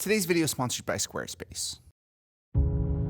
Today's video is sponsored by Squarespace.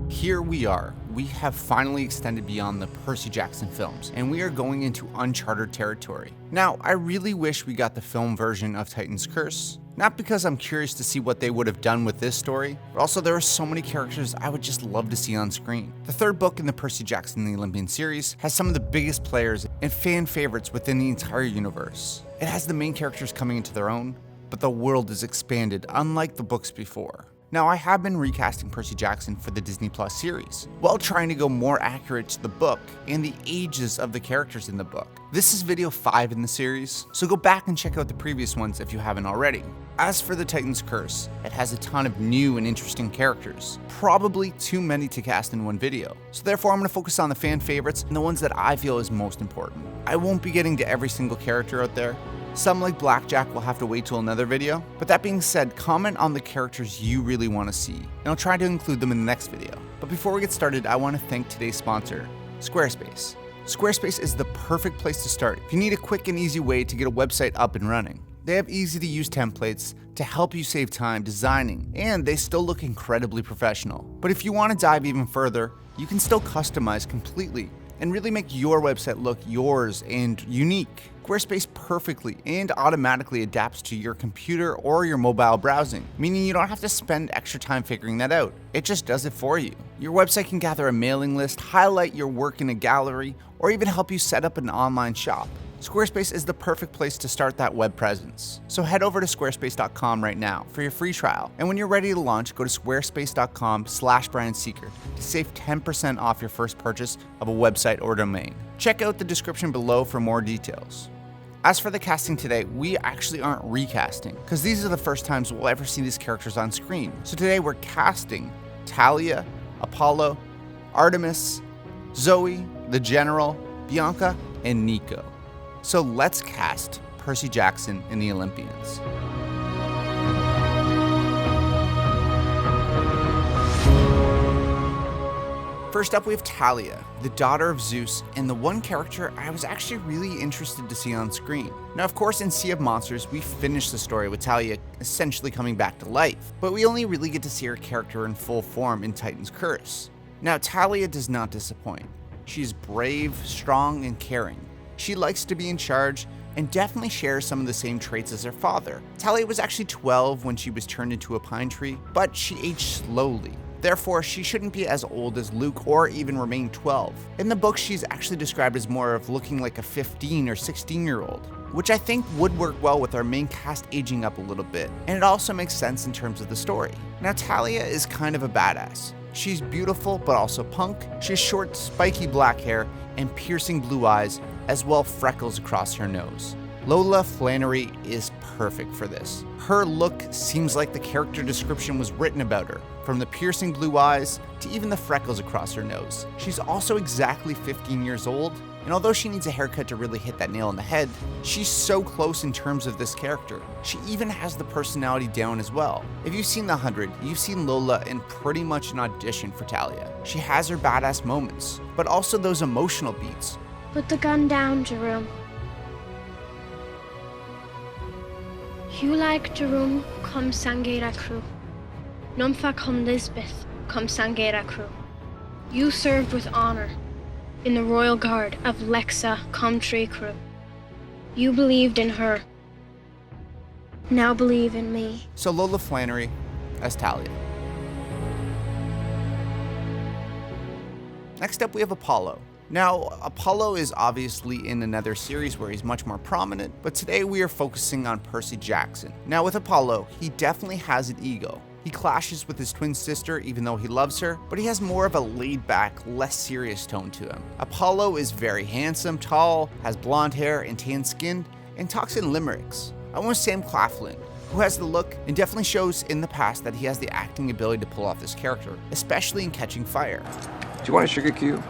Here we are. We have finally extended beyond the Percy Jackson films, and we are going into uncharted territory. Now, I really wish we got the film version of Titan's Curse, not because I'm curious to see what they would have done with this story, but also there are so many characters I would just love to see on screen. The third book in the Percy Jackson and the Olympians series has some of the biggest players and fan favorites within the entire universe. It has the main characters coming into their own, but the world is expanded unlike the books before. Now, I have been recasting Percy Jackson for the Disney Plus series, while trying to go more accurate to the book and the ages of the characters in the book. This is video 5 in the series, so go back and check out the previous ones if you haven't already. As for the Titan's Curse, it has a ton of new and interesting characters, probably too many to cast in one video. So therefore, I'm going to focus on the fan favorites and the ones that I feel is most important. I won't be getting to every single character out there. Some, like Blackjack, will have to wait till another video. But that being said, comment on the characters you really want to see, and I'll try to include them in the next video. But before we get started, I want to thank today's sponsor, Squarespace. Squarespace is the perfect place to start if you need a quick and easy way to get a website up and running. They have easy-to-use templates to help you save time designing, and they still look incredibly professional. But if you want to dive even further, you can still customize completely and really make your website look yours and unique. Squarespace perfectly and automatically adapts to your computer or your mobile browsing, meaning you don't have to spend extra time figuring that out. It just does it for you. Your website can gather a mailing list, highlight your work in a gallery, or even help you set up an online shop. Squarespace is the perfect place to start that web presence. So head over to squarespace.com right now for your free trial. And when you're ready to launch, go to squarespace.com/BrianSeeker to save 10% off your first purchase of a website or domain. Check out the description below for more details. As for the casting today, we actually aren't recasting, because these are the first times we'll ever see these characters on screen. So today we're casting Talia, Apollo, Artemis, Zoe, the General, Bianca, and Nico. So let's cast Percy Jackson and the Olympians. First up, we have Talia, the daughter of Zeus, and the one character I was actually really interested to see on screen. Now, of course, in Sea of Monsters, we finished the story with Talia essentially coming back to life, but we only really get to see her character in full form in Titan's Curse. Now, Talia does not disappoint. She's brave, strong, and caring. She likes to be in charge and definitely shares some of the same traits as her father. Talia was actually 12 when she was turned into a pine tree, but she aged slowly. Therefore, she shouldn't be as old as Luke or even remain 12. In the book, she's actually described as more of looking like a 15 or 16-year-old, which I think would work well with our main cast aging up a little bit, and it also makes sense in terms of the story. Now, Talia is kind of a badass. She's beautiful, but also punk. She has short, spiky black hair and piercing blue eyes, as well freckles across her nose. Lola Flannery is perfect for this. Her look seems like the character description was written about her, from the piercing blue eyes to even the freckles across her nose. She's also exactly 15 years old, and although she needs a haircut to really hit that nail on the head, she's so close in terms of this character. She even has the personality down as well. If you've seen The 100, you've seen Lola in pretty much an audition for Talia. She has her badass moments, but also those emotional beats. Put the gun down, Jerome. You like Jerome cum sangera crew. Numfa cum Lisbeth cum sangera crew. You served with honor in the royal guard of Lexa cum tree crew. You believed in her. Now believe in me. So Lola Flannery as Talia. Next up, we have Apollo. Now, Apollo is obviously in another series where he's much more prominent, but today we are focusing on Percy Jackson. Now, with Apollo, he definitely has an ego. He clashes with his twin sister even though he loves her, but he has more of a laid-back, less serious tone to him. Apollo is very handsome, tall, has blonde hair and tan skin, and talks in limericks. I want Sam Claflin, who has the look and definitely shows in the past that he has the acting ability to pull off this character, especially in Catching Fire. Do you want a sugar cube?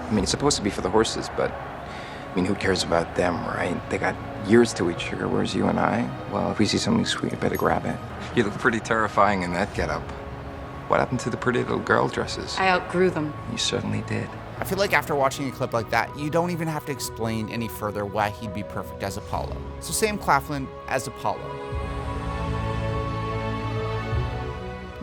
I mean, it's supposed to be for the horses, but I mean, who cares about them, right? They got years to eat sugar, whereas you and I, well, if we see something sweet, I better grab it. You look pretty terrifying in that getup. What happened to the pretty little girl dresses? I outgrew them. You certainly did. I feel like after watching a clip like that, you don't even have to explain any further why he'd be perfect as Apollo. So Sam Claflin as Apollo.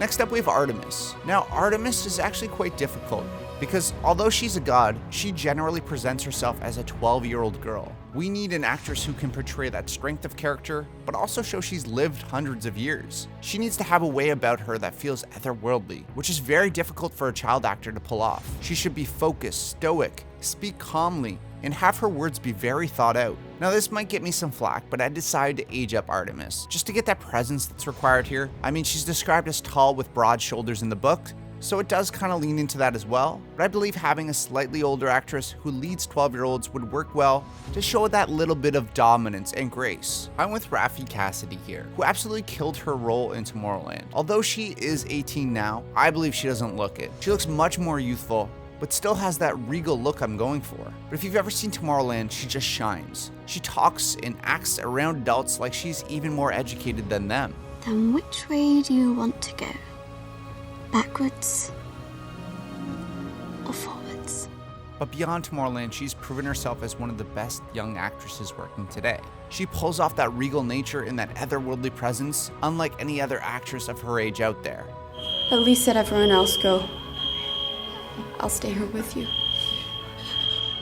Next up we have Artemis. Now Artemis is actually quite difficult because although she's a god, she generally presents herself as a 12-year-old girl. We need an actress who can portray that strength of character, but also show she's lived hundreds of years. She needs to have a way about her that feels otherworldly, which is very difficult for a child actor to pull off. She should be focused, stoic, speak calmly, and have her words be very thought out. Now this might get me some flack, but I decided to age up Artemis, just to get that presence that's required here. I mean, she's described as tall with broad shoulders in the book, so it does kind of lean into that as well, but I believe having a slightly older actress who leads 12-year-olds would work well to show that little bit of dominance and grace. I'm with Raffi Cassidy here, who absolutely killed her role in Tomorrowland. Although she is 18 now, I believe she doesn't look it. She looks much more youthful, but still has that regal look I'm going for. But if you've ever seen Tomorrowland, she just shines. She talks and acts around adults like she's even more educated than them. Then which way do you want to go? Backwards or forwards? But beyond Tomorrowland, she's proven herself as one of the best young actresses working today. She pulls off that regal nature and that otherworldly presence, unlike any other actress of her age out there. At least let everyone else go. I'll stay here with you.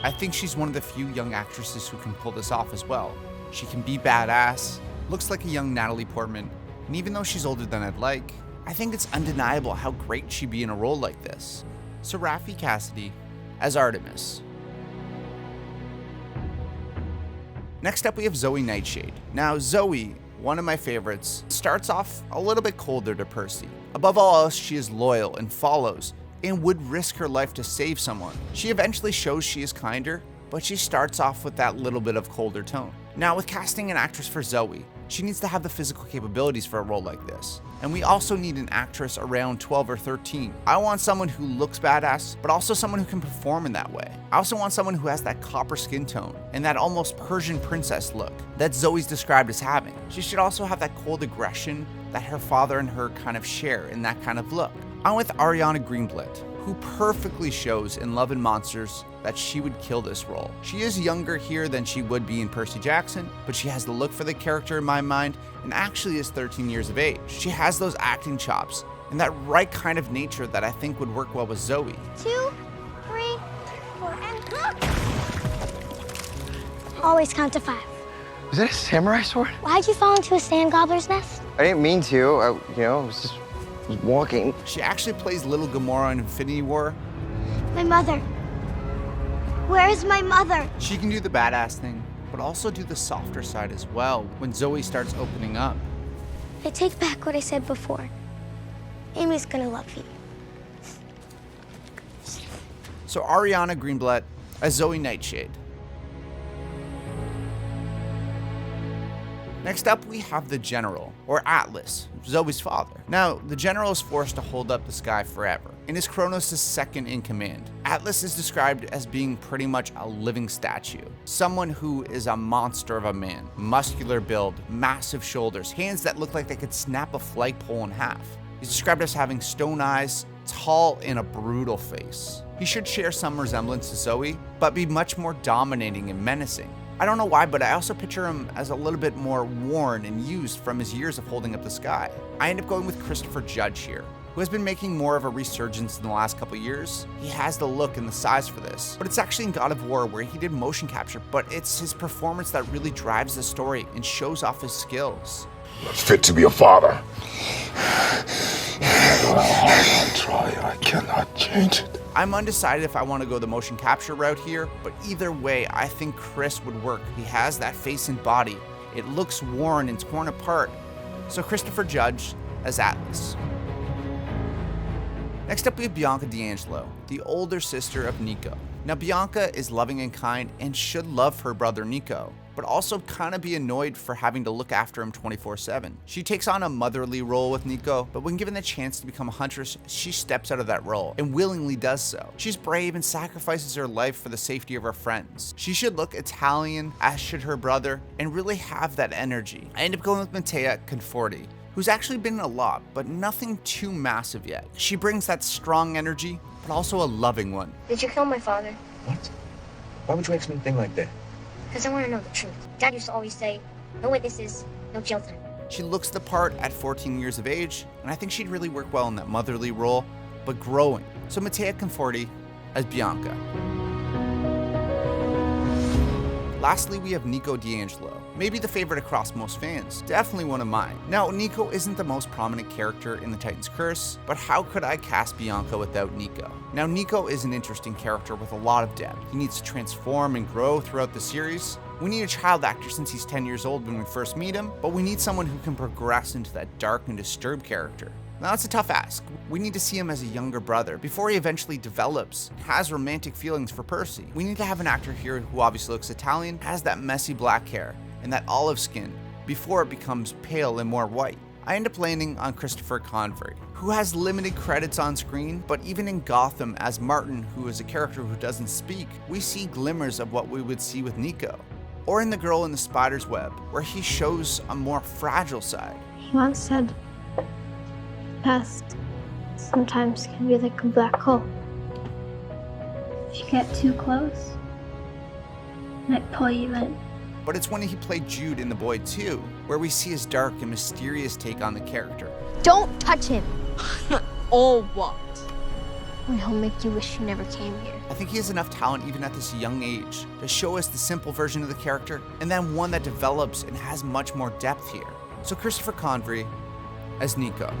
I think she's one of the few young actresses who can pull this off as well. She can be badass, looks like a young Natalie Portman, and even though she's older than I'd like, I think it's undeniable how great she'd be in a role like this. So Raffi Cassidy as Artemis. Next up we have Zoe Nightshade. Now Zoe, one of my favorites, starts off a little bit colder to Percy. Above all else, she is loyal and follows, and would risk her life to save someone. She eventually shows she is kinder, but she starts off with that little bit of colder tone. Now with casting an actress for Zoe, she needs to have the physical capabilities for a role like this. And we also need an actress around 12 or 13. I want someone who looks badass, but also someone who can perform in that way. I also want someone who has that copper skin tone and that almost Persian princess look that Zoe's described as having. She should also have that cold aggression that her father and her kind of share in that kind of look. I'm with Ariana Greenblatt, who perfectly shows in Love and Monsters that she would kill this role. She is younger here than she would be in Percy Jackson, but she has the look for the character in my mind and actually is 13 years of age. She has those acting chops and that right kind of nature that I think would work well with Zoe. 2, 3, 4, and look! Always count to 5. Was that a samurai sword? Why'd you fall into a sand gobbler's nest? I didn't mean to. I was just walking. She actually plays Little Gamora in Infinity War. My mother. Where is my mother? She can do the badass thing, but also do the softer side as well when Zoe starts opening up. I take back what I said before. Amy's gonna love you. So Ariana Greenblatt as Zoe Nightshade. Next up, we have the General, or Atlas, Zoe's father. Now, the General is forced to hold up the sky forever, and is Kronos' second in command. Atlas is described as being pretty much a living statue. Someone who is a monster of a man. Muscular build, massive shoulders, hands that look like they could snap a flagpole in half. He's described as having stone eyes, tall, and a brutal face. He should share some resemblance to Zoe, but be much more dominating and menacing. I don't know why, but I also picture him as a little bit more worn and used from his years of holding up the sky. I end up going with Christopher Judge here, who has been making more of a resurgence in the last couple years. He has the look and the size for this, but it's actually in God of War where he did motion capture, but it's his performance that really drives the story and shows off his skills. Not fit to be a father. No matter how hard I try, I cannot change it. I'm undecided if I want to go the motion capture route here, but either way, I think Chris would work. He has that face and body. It looks worn and torn apart. So Christopher Judge as Atlas. Next up we have Bianca di Angelo, the older sister of Nico. Now Bianca is loving and kind and should love her brother Nico, but also kind of be annoyed for having to look after him 24/7. She takes on a motherly role with Nico, but when given the chance to become a huntress, she steps out of that role and willingly does so. She's brave and sacrifices her life for the safety of her friends. She should look Italian, as should her brother, and really have that energy. I end up going with Matea Conforti, who's actually been in a lot, but nothing too massive yet. She brings that strong energy, but also a loving one. Did you kill my father? What? Why would you ask me a thing like that? Because I want to know the truth. Dad used to always say, no witnesses, no jail time. She looks the part at 14 years of age, and I think she'd really work well in that motherly role, but growing. So Mattea Conforti as Bianca. Lastly, we have Nico di Angelo, maybe the favorite across most fans, definitely one of mine. Now, Nico isn't the most prominent character in the Titan's Curse, but how could I cast Bianca without Nico? Now, Nico is an interesting character with a lot of depth. He needs to transform and grow throughout the series. We need a child actor since he's 10 years old when we first meet him, but we need someone who can progress into that dark and disturbed character. Now, that's a tough ask. We need to see him as a younger brother before he eventually develops and has romantic feelings for Percy. We need to have an actor here who obviously looks Italian, has that messy black hair and that olive skin before it becomes pale and more white. I end up landing on Christopher Convery, who has limited credits on screen, but even in Gotham as Martin, who is a character who doesn't speak, we see glimmers of what we would see with Nico. Or in The Girl in the Spider's Web, where he shows a more fragile side. He once said, past sometimes can be like a black hole. If you get too close, it might pull you in. But it's when he played Jude in The Boy 2, where we see his dark and mysterious take on the character. Don't touch him. Or what? Or he'll make you wish you never came here. I think he has enough talent even at this young age to show us the simple version of the character, and then one that develops and has much more depth here. So Christopher Convery as Nico.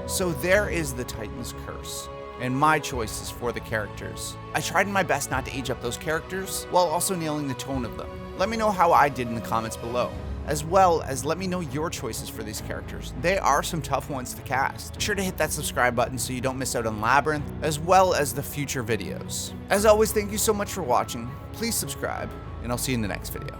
So there is the Titan's Curse, and my choices for the characters. I tried my best not to age up those characters, while also nailing the tone of them. Let me know how I did in the comments below, as well as let me know your choices for these characters. They are some tough ones to cast. Be sure to hit that subscribe button so you don't miss out on Labyrinth, as well as the future videos. As always, thank you so much for watching. Please subscribe, and I'll see you in the next video.